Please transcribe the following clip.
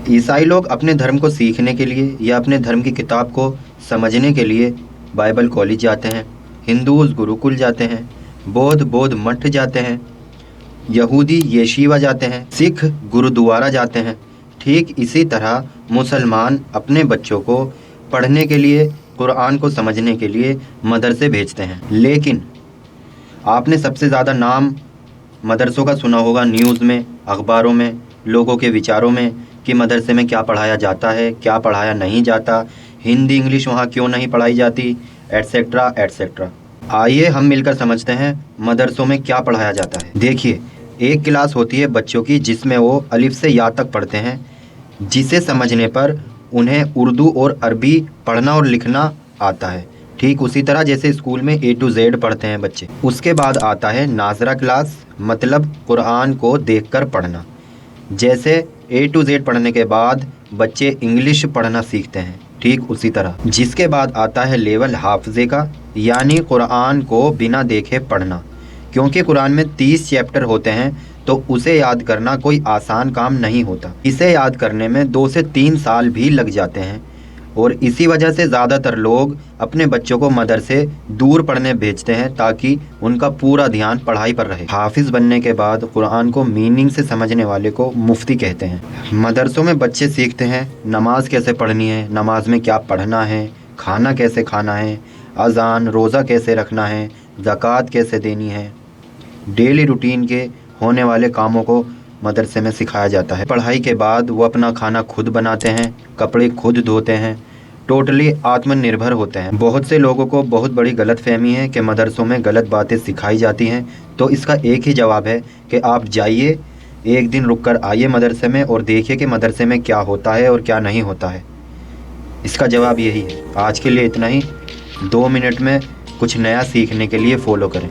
ईसाई लोग अपने धर्म को सीखने के लिए या अपने धर्म की किताब को समझने के लिए बाइबल कॉलेज जाते हैं, हिंदूज गुरुकुल जाते हैं, बौद्ध मठ जाते हैं, यहूदी येशिवा जाते हैं, सिख गुरुद्वारा जाते हैं। ठीक इसी तरह मुसलमान अपने बच्चों को पढ़ने के लिए, कुरान को समझने के लिए मदरसे भेजते हैं। लेकिन आपने सबसे ज़्यादा नाम मदरसों का सुना होगा न्यूज़ में, अखबारों में, लोगों के विचारों में कि मदरसे में क्या पढ़ाया जाता है, क्या पढ़ाया नहीं जाता, हिंदी इंग्लिश वहाँ क्यों नहीं पढ़ाई जाती, एटसेट्रा एटसेट्रा। आइए हम मिलकर समझते हैं मदरसों में क्या पढ़ाया जाता है। देखिए, एक क्लास होती है बच्चों की जिसमें वो अलिफ से या तक पढ़ते हैं, जिसे समझने पर उन्हें उर्दू और अरबी पढ़ना और लिखना आता है। ठीक उसी तरह जैसे स्कूल में A to Z पढ़ते हैं बच्चे। उसके बाद आता है नाजरा क्लास, मतलब कुरान को देखकर पढ़ना। जैसे A to Z पढ़ने के बाद बच्चे इंग्लिश पढ़ना सीखते हैं, ठीक उसी तरह। जिसके बाद आता है लेवल हाफजे का, यानी कुरान को बिना देखे पढ़ना। क्योंकि कुरान में 30 चैप्टर होते हैं तो उसे याद करना कोई आसान काम नहीं होता। इसे याद करने में 2 से 3 साल भी लग जाते हैं और इसी वजह से ज़्यादातर लोग अपने बच्चों को मदरसे दूर पढ़ने भेजते हैं ताकि उनका पूरा ध्यान पढ़ाई पर रहे। हाफिज़ बनने के बाद कुरान को मीनिंग से समझने वाले को मुफ्ती कहते हैं। मदरसों में बच्चे सीखते हैं नमाज कैसे पढ़नी है, नमाज में क्या पढ़ना है, खाना कैसे खाना है, अज़ान रोज़ा कैसे रखना है, ज़कात कैसे देनी है। डेली रूटीन के होने वाले कामों को मदरसे में सिखाया जाता है। पढ़ाई के बाद वो अपना खाना खुद बनाते हैं, कपड़े खुद धोते हैं, टोटली आत्मनिर्भर होते हैं। बहुत से लोगों को बहुत बड़ी गलतफहमी है कि मदरसों में गलत बातें सिखाई जाती हैं, तो इसका एक ही जवाब है कि आप जाइए, एक दिन रुक कर आइए मदरसे में और देखिए कि मदरसे में क्या होता है और क्या नहीं होता है। इसका जवाब यही है। आज के लिए इतना ही। 2 मिनट में कुछ नया सीखने के लिए फॉलो करें।